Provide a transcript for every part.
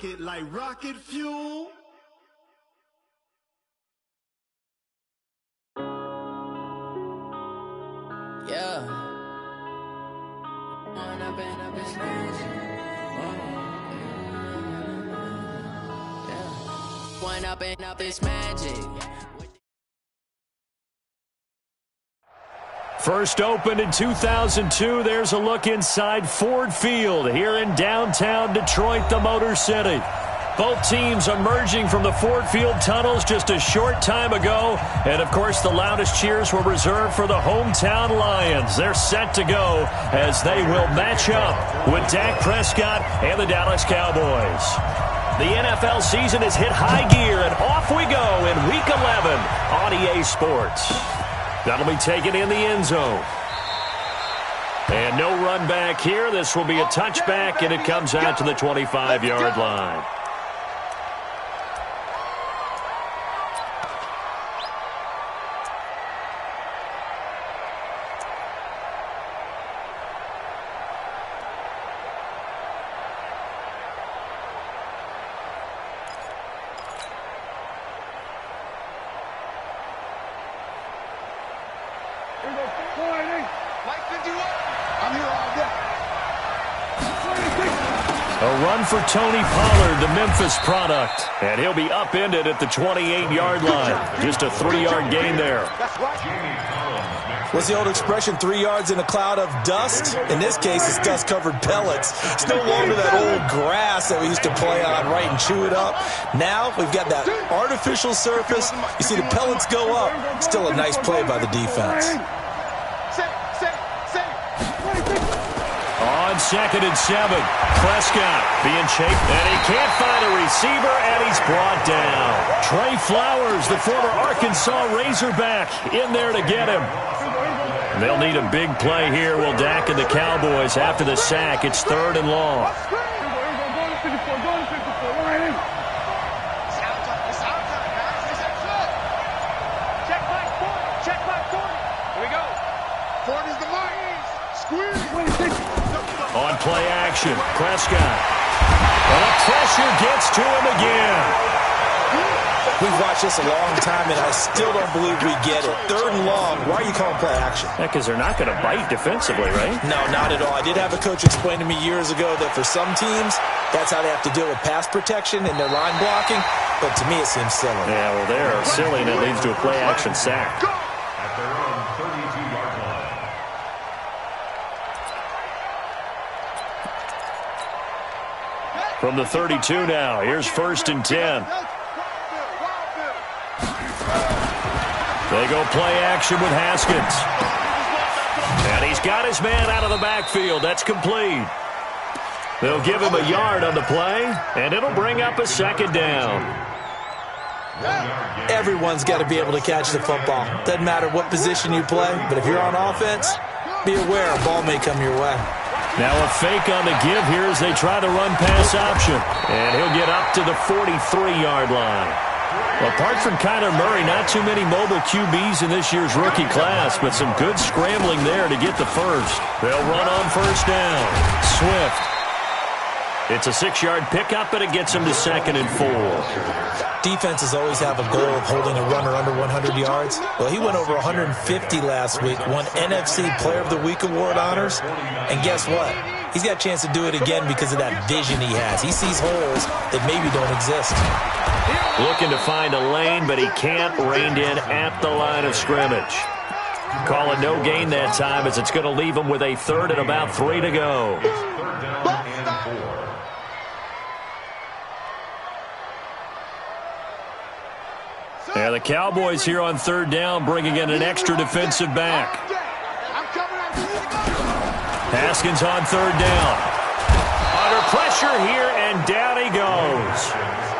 rocket like rocket fuel. Yeah. One up and up is magic. First opened in 2002, there's a look inside Ford Field here in downtown Detroit, the Motor City. Both teams emerging from the Ford Field tunnels just a short time ago. And, of course, the loudest cheers were reserved for the hometown Lions. They're set to go as they will match up with Dak Prescott and the Dallas Cowboys. The NFL season has hit high gear, and off we go in Week 11 on EA Sports. That'll be taken in the end zone. And no run back here. This will be a touchback, and it comes out to the 25-yard line. A run for Tony Pollard, the Memphis product. And he'll be upended at the 28-yard line. Just a 3-yard gain there. What's the old expression, 3 yards in a cloud of dust? In this case, it's dust-covered pellets. It's no longer that old grass that we used to play on, right, and chew it up. Now we've got that artificial surface. You see the pellets go up. Still a nice play by the defense. On 2nd and 7, Prescott being chased, and he can't find a receiver, and he's brought down. Trey Flowers, the former Arkansas Razorback, in there to get him. They'll need a big play here. Will Dak and the Cowboys after the sack. It's 3rd and long. On play action, Prescott. And the pressure gets to him again. We've watched this a long time, and I still don't believe we get it. 3rd and long. Why are you calling play action? Yeah, because they're not going to bite defensively, right? No, not at all. I did have a coach explain to me years ago that for some teams, that's how they have to deal with pass protection and their line blocking. But to me, it seems silly. Yeah, well, they're silly, and it leads to a play action sack. At their own 32-yard line. From the 32 now, here's 1st and 10. They go play action with Haskins. And he's got his man out of the backfield. That's complete. They'll give him a yard on the play, and it'll bring up a 2nd down. Everyone's got to be able to catch the football. Doesn't matter what position you play, but if you're on offense, be aware a ball may come your way. Now a fake on the give here as they try the run-pass option. And he'll get up to the 43-yard line. Well, apart from Kyler Murray, not too many mobile QBs in this year's rookie class, but some good scrambling there to get the first. They'll run on 1st down. Swift. It's a 6-yard pickup, and it gets him to 2nd and 4. Defenses always have a goal of holding a runner under 100 yards. Well, he went over 150 last week, won NFC Player of the Week award honors. And guess what? He's got a chance to do it again because of that vision he has. He sees holes that maybe don't exist. Looking to find a lane, but he can't. Reined in at the line of scrimmage. Calling no gain that time as it's going to leave him with a 3rd and about 3 to go. Yeah, the Cowboys here on 3rd down, bringing in an extra defensive back. Haskins on 3rd down. Under pressure here, and down he goes.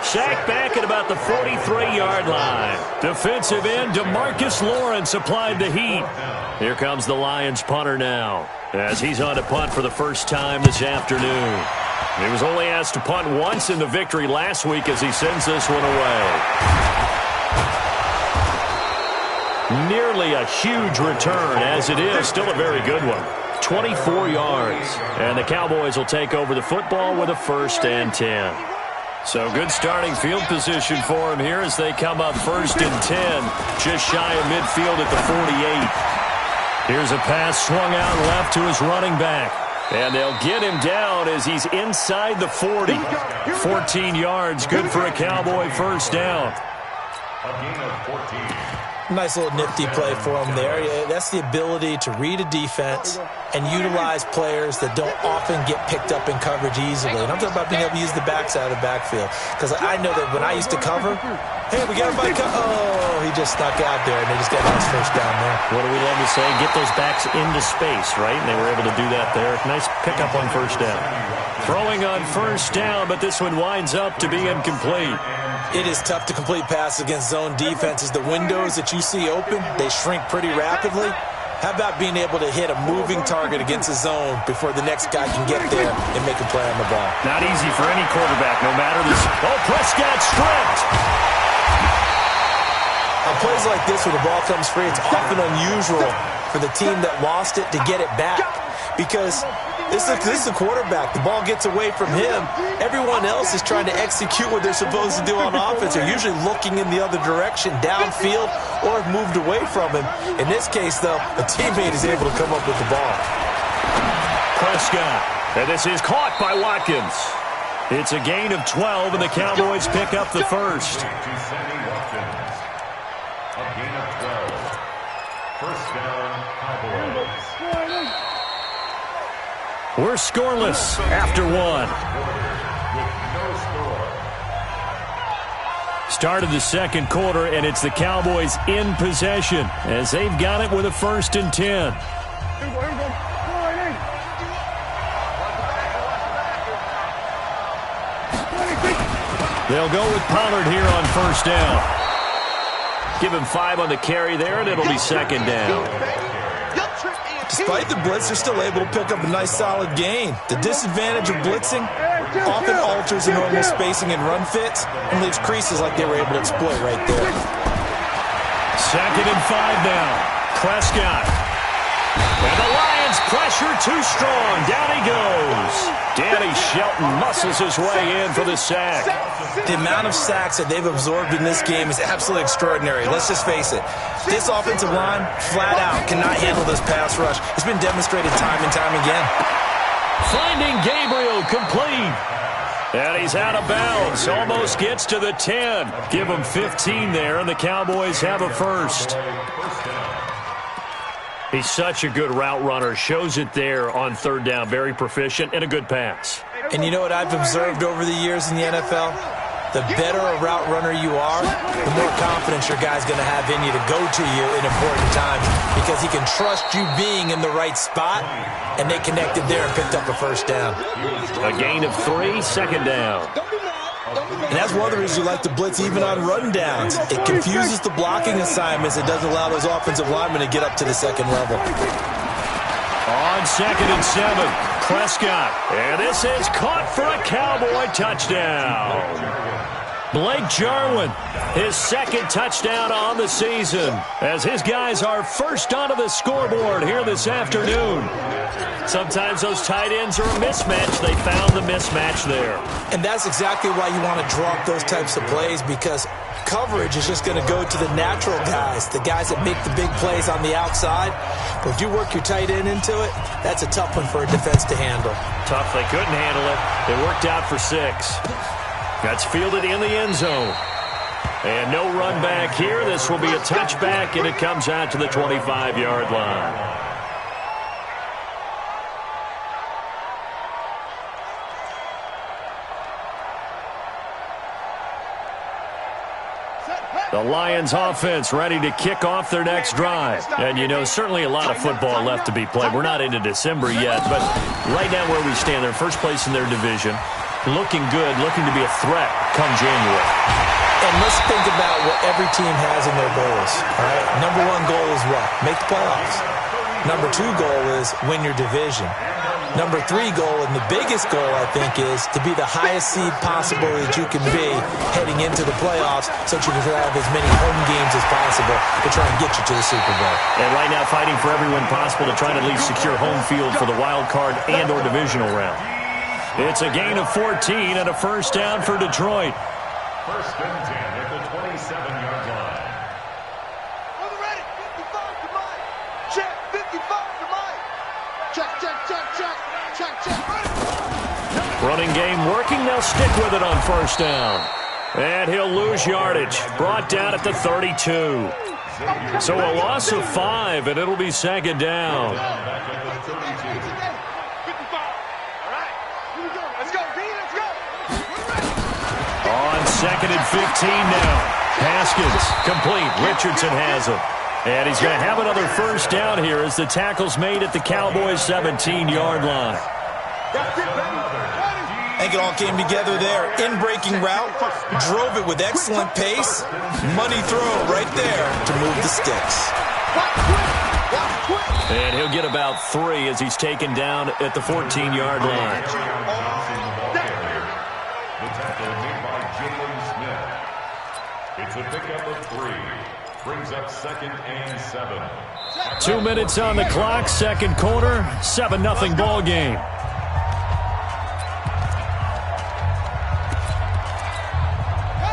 Sacked back at about the 43-yard line. Defensive end DeMarcus Lawrence applied the heat. Here comes the Lions punter now, as he's on to punt for the first time this afternoon. He was only asked to punt once in the victory last week as he sends this one away. Nearly a huge return, as it is still a very good one. 24 yards. And the Cowboys will take over the football with a 1st and 10. So good starting field position for him here as they come up 1st and 10, just shy of midfield at the 48. Here's a pass swung out left to his running back. And they'll get him down as he's inside the 40. 14 yards, good for a Cowboy first down. A gain of 14. Nice little nifty play for him there. Yeah, that's the ability to read a defense and utilize players that don't often get picked up in coverage easily. And I'm talking about being able to use the backside of the backfield. Because I know that when I used to cover, hey, we got everybody oh, he just snuck out there, and they just got a nice first down there. What do we love to say? Get those backs into space, right? And they were able to do that there. Nice pickup on first down. Throwing on first down, but this one winds up to be incomplete. It is tough to complete passes against zone defenses. The windows that you see open, they shrink pretty rapidly. How about being able to hit a moving target against a zone before the next guy can get there and make a play on the ball? Not easy for any quarterback, no matter this. Oh, Prescott stripped. On plays like this where the ball comes free, it's often unusual for the team that lost it to get it back because this is the quarterback. The ball gets away from him. Everyone else is trying to execute what they're supposed to do on offense. They're usually looking in the other direction, downfield, or have moved away from him. In this case, though, a teammate is able to come up with the ball. Prescott, and this is caught by Watkins. It's a gain of 12, and the Cowboys pick up the first. A gain of 12. First down, Cowboys. We're scoreless after one. Start of the second quarter, and it's the Cowboys in possession as they've got it with a 1st and 10. They'll go with Pollard here on first down. Give him 5 on the carry there, and it'll be 2nd down. Despite the blitz, they're still able to pick up a nice solid gain. The disadvantage of blitzing often alters the normal spacing and run fits and leaves creases like they were able to exploit right there. 2nd and 5 now. Prescott. And the Lions pressure too strong. Down he goes. Danny Shelton muscles his way in for the sack. The amount of sacks that they've absorbed in this game is absolutely extraordinary. Let's just face it. This offensive line, flat out, cannot handle this pass rush. It's been demonstrated time and time again. Finding Gabriel complete. And he's out of bounds. Almost gets to the 10. Give him 15 there, and the Cowboys have a first. He's such a good route runner. Shows it there on 3rd down. Very proficient and a good pass. And you know what I've observed over the years in the NFL? The better a route runner you are, the more confidence your guy's going to have in you to go to you in important times because he can trust you being in the right spot, and they connected there and picked up a first down. A gain of 3, 2nd down. And that's one of the reasons you like to blitz even on rundowns. It confuses the blocking assignments. It doesn't allow those offensive linemen to get up to the 2nd level. On 2nd and 7, Prescott. And this is caught for a Cowboy touchdown. Blake Jarwin, his 2nd touchdown on the season, as his guys are first onto the scoreboard here this afternoon. Sometimes those tight ends are a mismatch. They found the mismatch there. And that's exactly why you want to draw up those types of plays, because coverage is just going to go to the natural guys, the guys that make the big plays on the outside. But if you work your tight end into it, that's a tough one for a defense to handle. Tough. They couldn't handle it. It worked out for 6. That's fielded in the end zone. And no run back here. This will be a touchback, and it comes out to the 25-yard line. The Lions offense ready to kick off their next drive. And, you know, certainly a lot of football left to be played. We're not into December yet, but right now where we stand, they're first place in their division. Looking good, looking to be a threat come January. And let's think about what every team has in their goals. All right? Number 1 goal is what? Make the playoffs. Number 2 goal is win your division. Number 3 goal, and the biggest goal, I think, is to be the highest seed possible that you can be heading into the playoffs so that you can have as many home games as possible to try and get you to the Super Bowl. And right now fighting for every win possible to try to at least secure home field for the wild card and or divisional round. It's a gain of 14 and a first down for Detroit. First and 10 at the 27-yard line. On the ready, 55 to Mike. Check, 55 to Mike. Check, check, check, check, check, check. Running game working. They'll stick with it on first down. And he'll lose yardage. Brought down at the 32. So a loss of 5, and it'll be second down. On second and 15 now. Haskins complete. Richardson has him. And he's going to have another first down here as the tackle's made at the Cowboys' 17-yard line. I think it all came together there. In-breaking route, drove it with excellent pace. Money throw right there to move the sticks. And he'll get about 3 as he's taken down at the 14-yard line. The tackle made by Jalen Smith. It's a pickup of 3. Brings up second and 7. 2 minutes on the clock, second quarter, 7-0 ball game.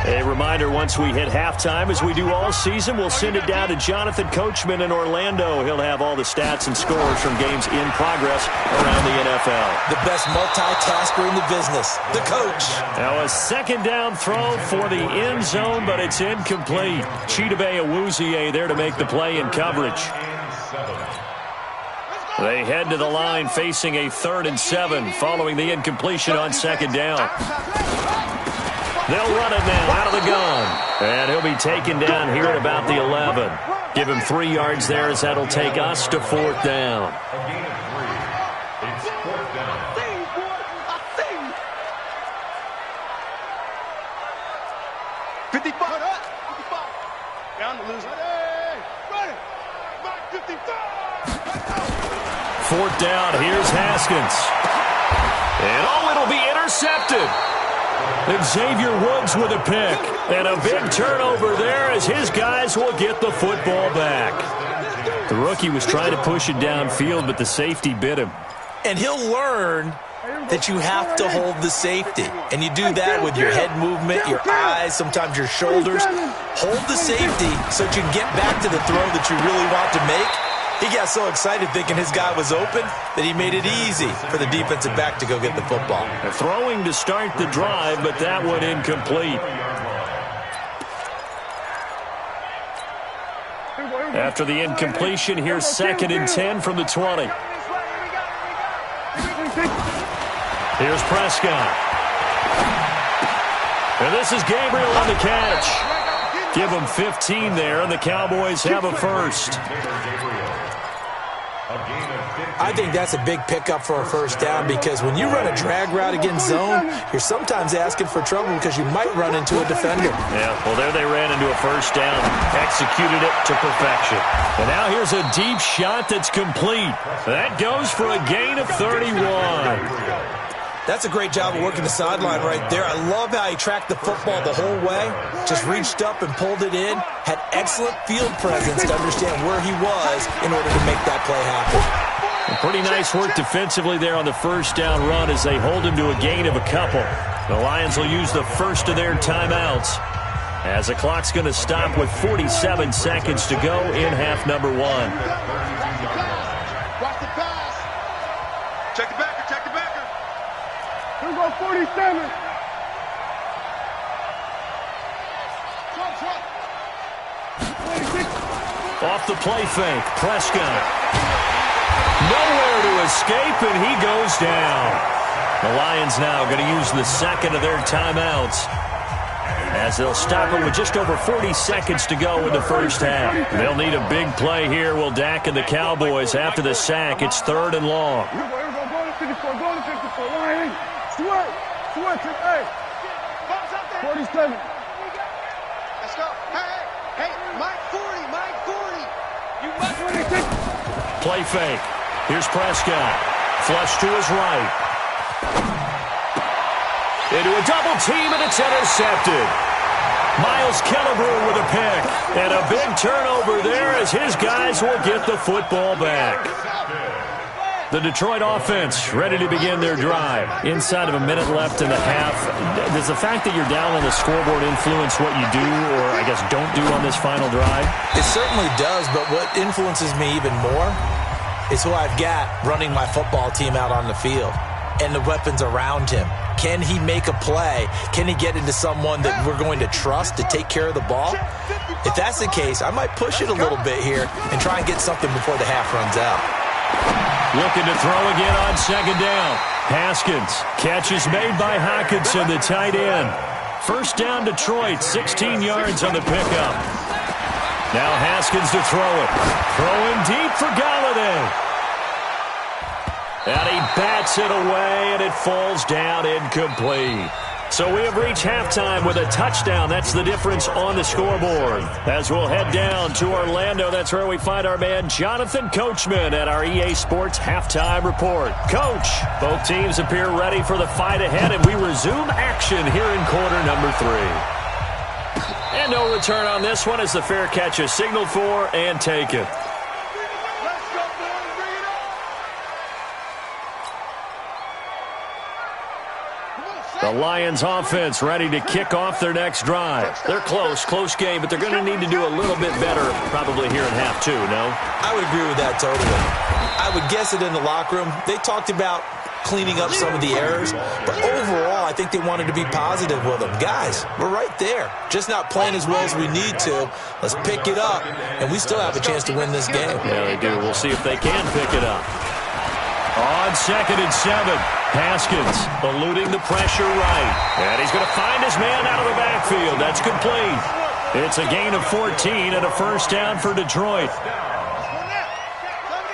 A reminder, once we hit halftime, as we do all season, we'll send it down to Jonathan Coachman in Orlando. He'll have all the stats and scores from games in progress around the NFL. The best multitasker in the business, the coach. Now a second down throw for the end zone, but it's incomplete. Chidobe Awuzie there to make the play in coverage. They head to the line facing a 3rd and 7 following the incompletion on second down. They'll run it now out of the gun. And he'll be taken down here at about the 11. Give him 3 yards there as that'll take us to 4th down. A gain of 3. It's 4th down. Down to lose. Ready. 55. 4th down. Here's Haskins. And it'll be intercepted. Xavier Woods with a pick. And a big turnover there as his guys will get the football back. The rookie was trying to push it downfield, but the safety bit him. And he'll learn that you have to hold the safety. And you do that with your head movement, your eyes, sometimes your shoulders. Hold the safety so that you can get back to the throw that you really want to make. He got so excited thinking his guy was open that he made it easy for the defensive back to go get the football. Throwing to start the drive, but that one incomplete. After the incompletion, here's 2nd and 10 from the 20. Here's Prescott. And this is Gabriel on the catch. Give him 15 there, and the Cowboys have a first. I think that's a big pickup for a first down because when you run a drag route against zone, you're sometimes asking for trouble because you might run into a defender. Yeah, well, there they ran into a first down, executed it to perfection. And now here's a deep shot that's complete. That goes for a gain of 31. That's a great job of working the sideline right there. I love how he tracked the football the whole way. Just reached up and pulled it in. Had excellent field presence to understand where he was in order to make that play happen. Pretty nice work defensively there on the first down run as they hold him to a gain of a couple. The Lions will use the first of their timeouts as the clock's going to stop with 47 seconds to go in half number 1. Watch the pass. Check the backer, check the backer. Here we go, 47. Off the play fake, Prescott. Nowhere to escape, and he goes down. The Lions now going to use the second of their timeouts as they'll stop it with just over 40 seconds to go in the first half. They'll need a big play here. Will Dak and the Cowboys after the sack. It's 3rd and long. Go to 54, go to 54. Line. Switch, hey. 47. Let's go. Hey, Mike 40. You must. Play fake. Here's Prescott. Flush to his right. Into a double team, and it's intercepted. Miles Killebrew with a pick. And a big turnover there as his guys will get the football back. The Detroit offense ready to begin their drive. Inside of a minute left in the half. Does the fact that you're down on the scoreboard influence what you do or, I guess, don't do on this final drive? It certainly does, but what influences me even more is who I've got running my football team out on the field and the weapons around him. Can he make a play? Can he get into someone that we're going to trust to take care of the ball? If that's the case, I might push it a little bit here and try and get something before the half runs out. Looking to throw again on second down. Haskins. Catch is made by Hockenson, the tight end. First down, Detroit. 16 yards on the pickup. Now Haskins to throw it. Throwing deep for Galladay. And he bats it away, and it falls down incomplete. So we have reached halftime with a touchdown. That's the difference on the scoreboard. As we'll head down to Orlando, that's where we find our man Jonathan Coachman at our EA Sports Halftime Report. Coach, both teams appear ready for the fight ahead, and we resume action here in quarter number 3. And no return on this one as the fair catch is signaled for and taken. The Lions offense ready to kick off their next drive. They're close game, but they're going to need to do a little bit better probably here in half 2, no? I would agree with that totally. I would guess it in the locker room. They talked about cleaning up some of the errors, but overall I think they wanted to be positive with them. Guys, we're right there. Just not playing as well as we need to. Let's pick it up, and we still have a chance to win this game. Yeah, they do. We'll see if they can pick it up. On 2nd and 7, Haskins eluding the pressure right. And he's going to find his man out of the backfield. That's complete. It's a gain of 14 and a first down for Detroit.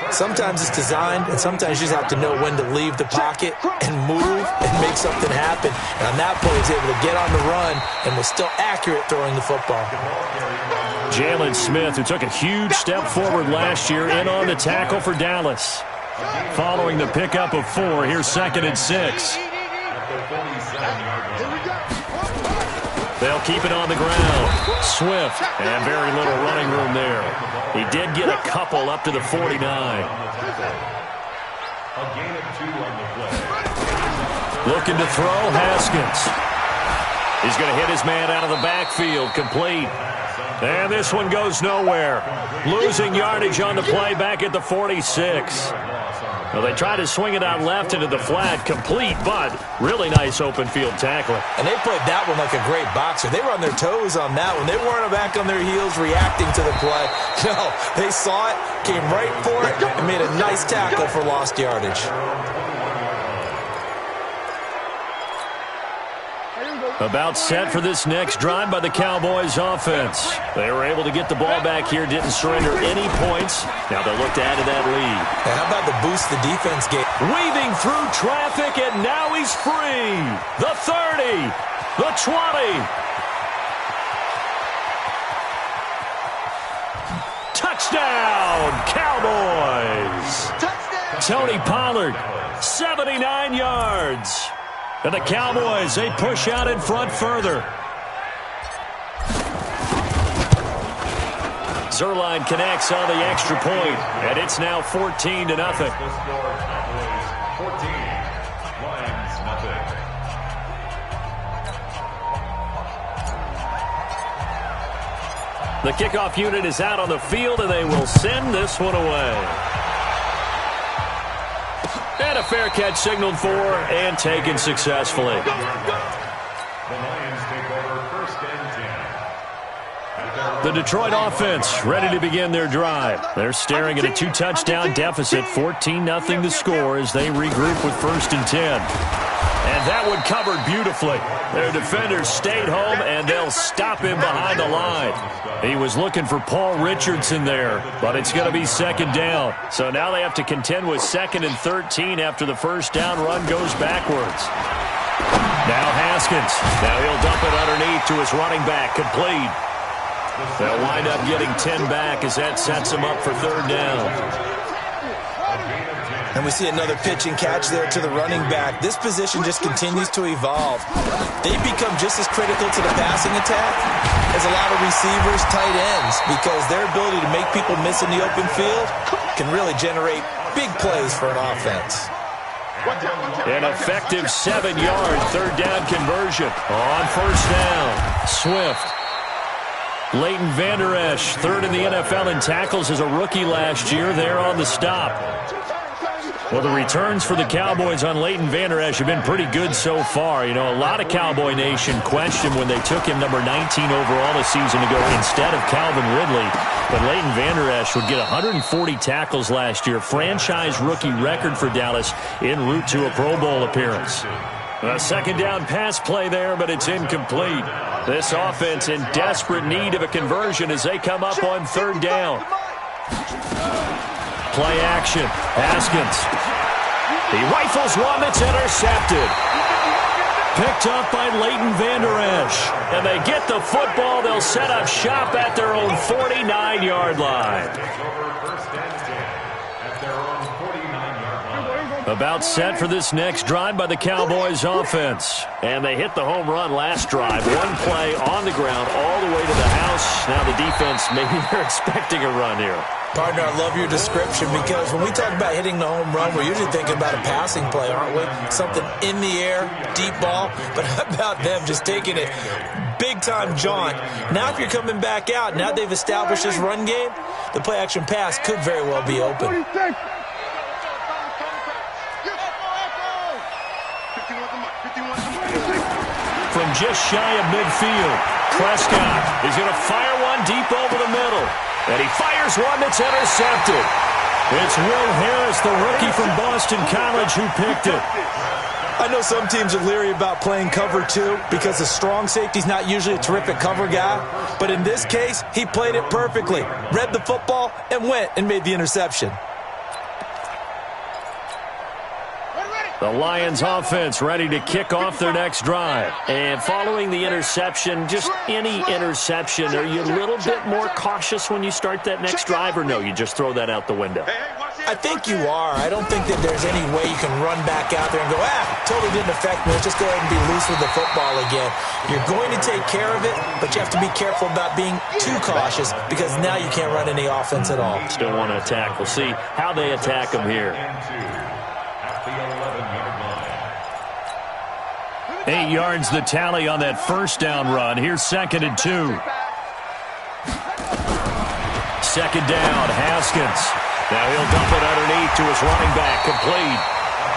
Sometimes it's designed, and sometimes you just have to know when to leave the pocket and move and make something happen. And on that play, he's able to get on the run and was still accurate throwing the football. Jalen Smith, who took a huge step forward last year, in on the tackle for Dallas. Following the pickup of 4, here's 2nd and 6. They'll keep it on the ground. Swift, and very little running room there. He did get a couple up to the 49. Looking to throw, Haskins. He's going to hit his man out of the backfield, complete. And this one goes nowhere. Losing yardage on the play back at the 46. Well, they tried to swing it out left into the flat, complete, but really nice open field tackling. And they played that one like a great boxer. They were on their toes on that one. They weren't back on their heels reacting to the play. No, they saw it, came right for it, and made a nice tackle for lost yardage. About set for this next drive by the Cowboys offense. They were able to get the ball back here, didn't surrender any points. Now they'll look to add to that lead. And how about the boost the defense gave? Weaving through traffic, and now he's free. The 30, the 20. Touchdown, Cowboys. Touchdown. Tony Pollard, 79 yards. And the Cowboys, they push out in front further. Zerline connects on the extra point, and it's now 14-0. The kickoff unit is out on the field, and they will send this one away. And a fair catch signaled for and taken successfully. The Lions take over 1st and 10. The Detroit offense ready to begin their drive. They're staring at a 2-touchdown deficit, 14-0 the score as they regroup with 1st and 10. And that one covered beautifully. Their defenders stayed home, and they'll stop him behind the line. He was looking for Paul Richardson there, but it's going to be 2nd down. So now they have to contend with 2nd and 13 after the first down run goes backwards. Now Haskins. Now he'll dump it underneath to his running back, complete. They'll wind up getting 10 back as that sets him up for 3rd down. And we see another pitch and catch there to the running back. This position just continues to evolve. They become just as critical to the passing attack as a lot of receivers, tight ends, because their ability to make people miss in the open field can really generate Big plays for an offense. An effective 7-yard third down conversion on first down. Swift. Leighton Vander Esch, third in the NFL in tackles as a rookie last year, there on the stop. Well, the returns for the Cowboys on Leighton Vander Esch have been pretty good so far. You know, a lot of Cowboy Nation questioned when they took him number 19 overall a season ago instead of Calvin Ridley. But Leighton Vander Esch would get 140 tackles last year, franchise rookie record for Dallas en route to a Pro Bowl appearance. A second down pass play there, but it's incomplete. This offense in desperate need of a conversion as they come up on third down. Play action. Haskins. He rifles one that's intercepted. Picked up by Leighton Vander Esch. And they get the football. They'll set up shop at their own 49-yard line. About set for this next drive by the Cowboys offense. And they hit the home run last drive. One play on the ground all the way to the house. Now the defense, maybe they're expecting a run here. Partner, I love your description because when we talk about hitting the home run, we're usually thinking about a passing play, aren't we? Something in the air, deep ball. But how about them just taking it big-time jaunt? Now if you're coming back out, now they've established this run game, the play-action pass could very well be open. From just shy of midfield, Prescott is going to fire one deep over the middle. And he fires one that's intercepted. It's Will Harris, the rookie from Boston College, who picked it. I know some teams are leery about playing cover two because the strong safety's not usually a terrific cover guy. But in this case, he played it perfectly. Read the football and went and made the interception. The Lions offense ready to kick off their next drive. And following the interception, just any interception, are you a little bit more cautious when you start that next drive, or no, you just throw that out the window? I think you are. I don't think that there's any way you can run back out there and go, totally didn't affect me. Let's just go ahead and be loose with the football again. You're going to take care of it, but you have to be careful about being too cautious because now you can't run any offense at all. Still want to attack. We'll see how they attack them here. 8 yards the tally on that first down run. Here's 2nd and 2. Second down, Haskins. Now he'll dump it underneath to his running back, complete.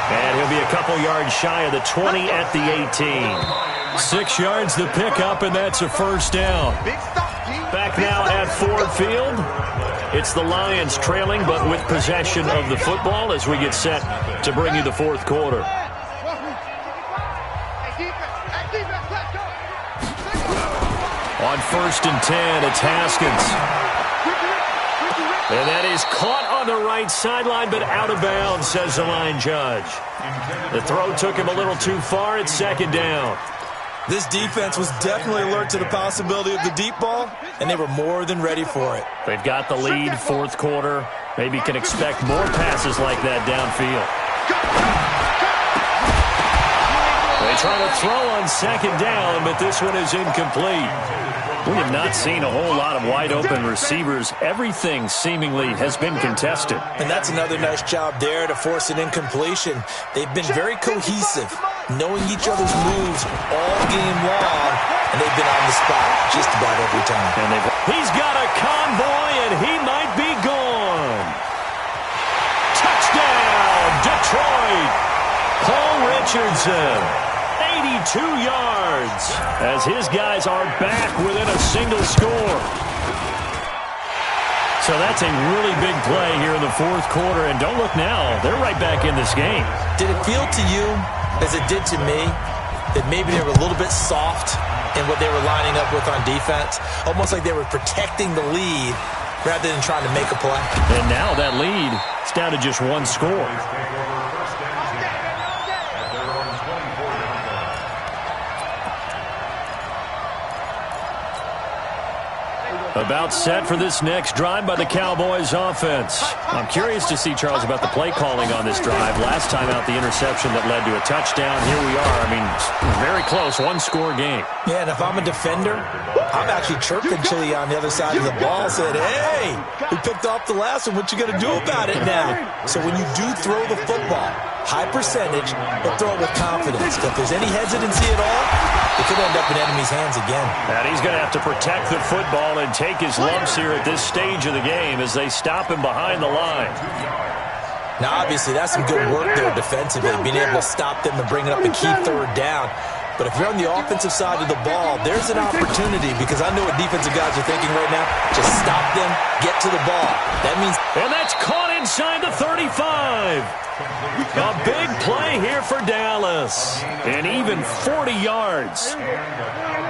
And he'll be a couple yards shy of the 20 at the 18. 6 yards the pickup, and that's a first down. Back now at Ford Field. It's the Lions trailing, but with possession of the football as we get set to bring you the fourth quarter. On 1st and 10, it's Haskins. And that is caught on the right sideline, but out of bounds, says the line judge. The throw took him a little too far. It's 2nd down. This defense was definitely alert to the possibility of the deep ball, and they were more than ready for it. They've got the lead, fourth quarter. Maybe can expect more passes like that downfield. They try to throw on 2nd down, but this one is incomplete. We have not seen a whole lot of wide-open receivers. Everything seemingly has been contested. And that's another nice job there to force an incompletion. They've been very cohesive, knowing each other's moves all game long, and they've been on the spot just about every time. And he's got a convoy, and he might be gone. Touchdown, Detroit. Paul Richardson. 82 yards as his guys are back within a single score. So that's a really big play here in the fourth quarter. And don't look now, they're right back in this game. Did it feel to you, as it did to me, that maybe they were a little bit soft in what they were lining up with on defense? Almost like they were protecting the lead rather than trying to make a play. And now that lead is down to just one score. About set for this next drive by the Cowboys offense. I'm curious to see, Charles, about the play calling on this drive. Last time out, the interception that led to a touchdown. Here we are. I mean, very close, one-score game. Yeah, and if I'm a defender, I'm actually chirping Chili on the other side of the ball, saying, hey, we picked off the last one. What you going to do about it now? So when you do throw the football, high percentage, but throw it with confidence. If there's any hesitancy at all, it could end up in enemy's hands again. And he's going to have to protect the football and take his lumps here at this stage of the game as they stop him behind the line. Now, obviously, that's some good work there defensively, being able to stop them and bring it up and keep third down. But if you're on the offensive side of the ball, there's an opportunity, because I know what defensive guys are thinking right now. Just stop them, get to the ball. That means... And that's caught inside the 35. A big play here for Dallas. And even 40 yards.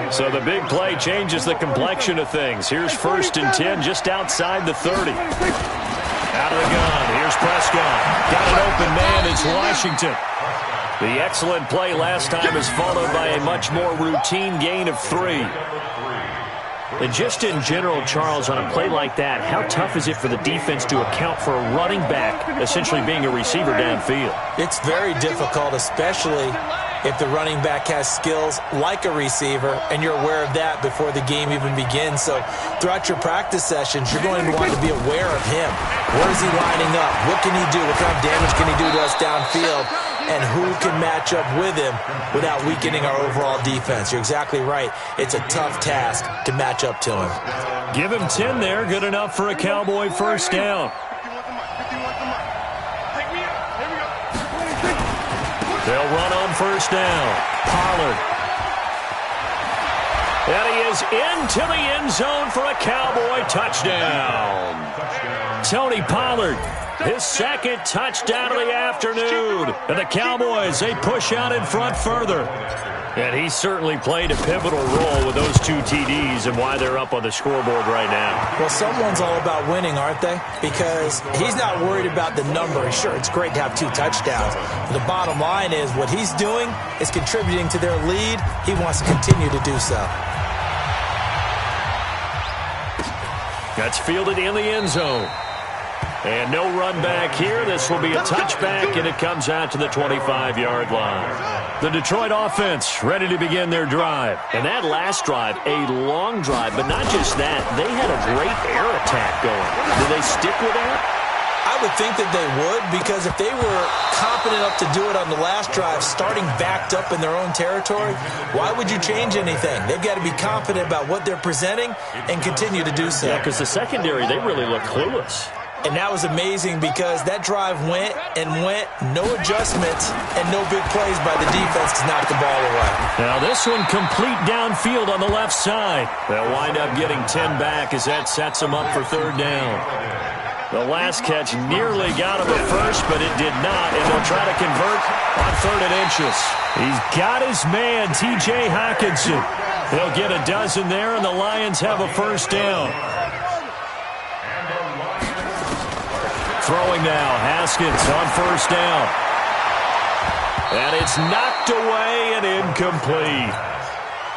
So the big play changes the complexion of things. Here's 1st and 10 just outside the 30. Out of the gun. Here's Prescott. Got an open man. It's Washington. The excellent play last time is followed by a much more routine gain of 3. And just in general, Charles, on a play like that, how tough is it for the defense to account for a running back essentially being a receiver downfield? It's very difficult, especially if the running back has skills like a receiver, and you're aware of that before the game even begins. So throughout your practice sessions, you're going to want to be aware of him. Where is he lining up? What can he do? What kind of damage can he do to us downfield? And who can match up with him without weakening our overall defense? You're exactly right. It's a tough task to match up to him. Give him 10 there. Good enough for a Cowboy first down. They'll run on first down. Pollard. And he is into the end zone for a Cowboy touchdown. Tony Pollard, his 2nd touchdown of the afternoon. And the Cowboys, they push out in front further. And he certainly played a pivotal role with those 2 TDs and why they're up on the scoreboard right now. Well, someone's all about winning, aren't they? Because he's not worried about the number. Sure, it's great to have 2 touchdowns. But the bottom line is what he's doing is contributing to their lead. He wants to continue to do so. That's fielded in the end zone. And no run back here. This will be a touchback, and it comes out to the 25-yard line. The Detroit offense ready to begin their drive. And that last drive, a long drive, but not just that. They had a great air attack going. Do they stick with that? I would think that they would, because if they were confident enough to do it on the last drive, starting backed up in their own territory, why would you change anything? They've got to be confident about what they're presenting and continue to do so. Yeah, because the secondary, they really look clueless. And that was amazing because that drive went and went, no adjustments and no big plays by the defense to knock the ball away. Now this one complete downfield on the left side. They'll wind up getting 10 back as that sets them up for 3rd down. The last catch nearly got him at first, but it did not, and they'll try to convert on 3rd and inches. He's got his man, T.J. Hockenson. He'll get a dozen there, and the Lions have a first down. Throwing now, Haskins on first down. And it's knocked away and incomplete.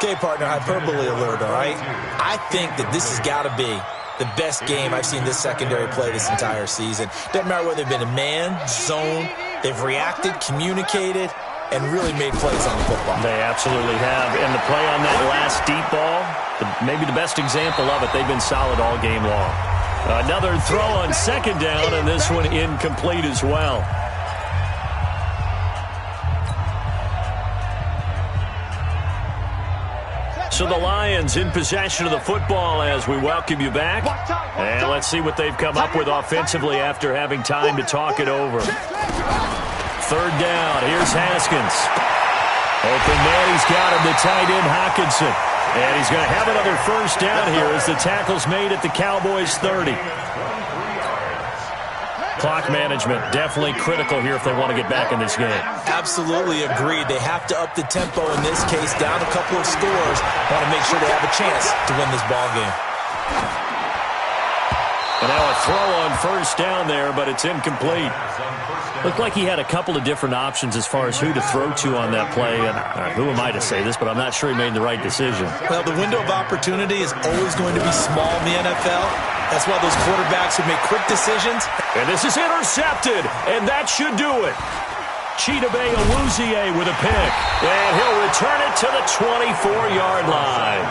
Okay, partner, hyperbole alert, all right? I think that this has got to be the best game I've seen this secondary play this entire season. Doesn't matter whether they've been a man, zone, they've reacted, communicated, and really made plays on the football. They absolutely have. And the play on that last deep ball, maybe the best example of it, they've been solid all game long. Another throw on 2nd down, and this one incomplete as well. So the Lions in possession of the football as we welcome you back. And let's see what they've come up with offensively after having time to talk it over. 3rd down. Here's Haskins. Open man, he's got him, the tight end Hockenson. And he's going to have another first down here as the tackle's made at the Cowboys' 30. Clock management definitely critical here if they want to get back in this game. Absolutely agreed. They have to up the tempo in this case, down a couple of scores. Want to make sure they have a chance to win this ball game. And now a throw on first down there, but it's incomplete. Looked like he had a couple of different options as far as who to throw to on that play. And who am I to say this, but I'm not sure he made the right decision. Well, the window of opportunity is always going to be small in the NFL. That's why those quarterbacks who make quick decisions. And this is intercepted, and that should do it. Chidobe Awuzie with a pick, and he'll return it to the 24-yard line.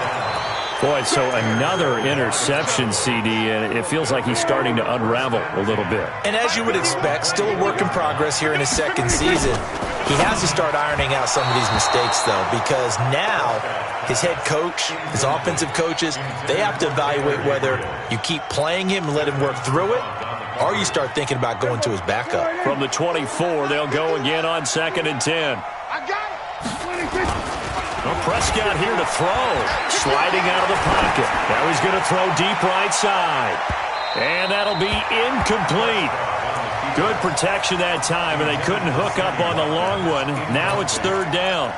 Boy, so another interception, CD, and it feels like he's starting to unravel a little bit. And as you would expect, still a work in progress here in his second season. He has to start ironing out some of these mistakes, though, because now his head coach, his offensive coaches, they have to evaluate whether you keep playing him and let him work through it, or you start thinking about going to his backup. From the 24, they'll go again on 2nd and 10. I got it. Well, Prescott here to throw. Sliding out of the pocket. Now he's going to throw deep right side. And that'll be incomplete. Good protection that time, and they couldn't hook up on the long one. Now it's 3rd down.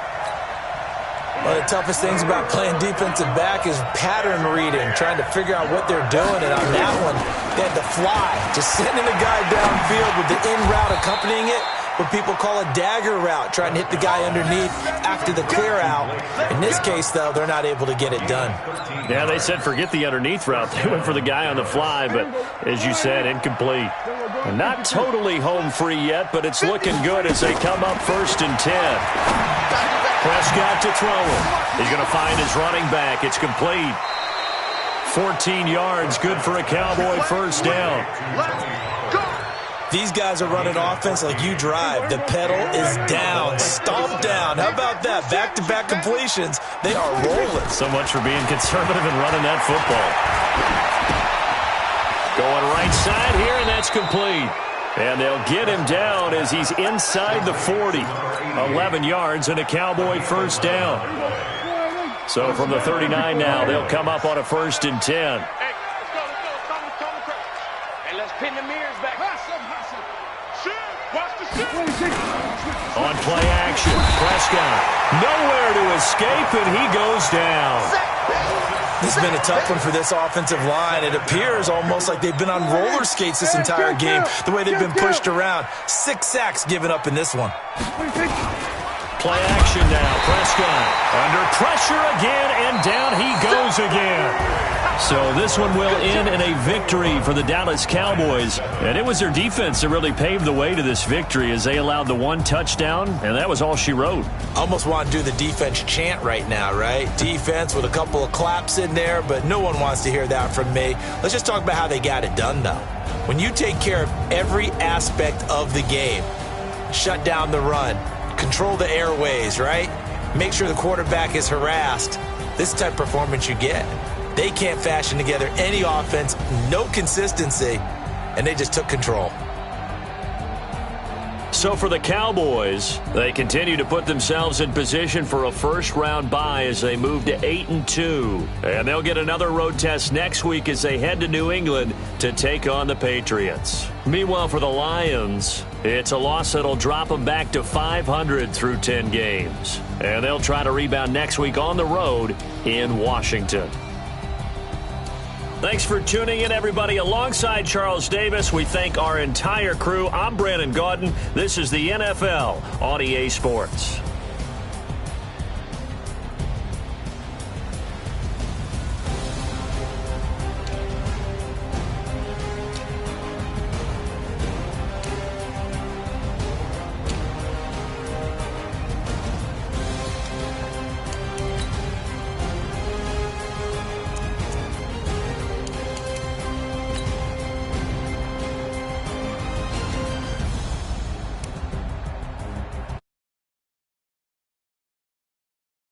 One of the toughest things about playing defensive back is pattern reading, trying to figure out what they're doing. And on that one, they had to fly, just sending the guy downfield with the in route accompanying it. What people call a dagger route, trying to hit the guy underneath after the clear out. In this case, though, they're not able to get it done. Yeah, they said forget the underneath route. They went for the guy on the fly, but as you said, incomplete. And not totally home free yet, but it's looking good as they come up 1st and 10. Prescott to throw him. He's going to find his running back. It's complete. 14 yards, good for a Cowboy first down. These guys are running offense like you drive. The pedal is down, stomp down. How about that? Back-to-back completions. They are rolling. So much for being conservative and running that football. Going right side here, and that's complete. And they'll get him down as he's inside the 40. 11 yards and a Cowboy first down. So from the 39 now, they'll come up on a 1st and 10. Hey, let's pin the mirrors back. On play action, Prescott nowhere to escape, and he goes down. This has been a tough one for this offensive line. It appears almost like they've been on roller skates this entire game, the way they've been pushed around. 6 sacks given up in this one. Play action now, Prescott under pressure again, and down he goes again. So this one will end in a victory for the Dallas Cowboys. And it was their defense that really paved the way to this victory as they allowed the 1 touchdown, and that was all she wrote. Almost want to do the defense chant right now, right? Defense with a couple of claps in there, but no one wants to hear that from me. Let's just talk about how they got it done, though. When you take care of every aspect of the game, shut down the run, control the airways, right? Make sure the quarterback is harassed. This is the type of performance you get. They can't fashion together any offense, no consistency, and they just took control. So for the Cowboys, they continue to put themselves in position for a first-round bye as they move to 8-2. And they'll get another road test next week as they head to New England to take on the Patriots. Meanwhile, for the Lions, it's a loss that'll drop them back to 500 through 10 games. And they'll try to rebound next week on the road in Washington. Thanks for tuning in, everybody. Alongside Charles Davis, we thank our entire crew. I'm Brandon Gaudin. This is the NFL on EA Sports.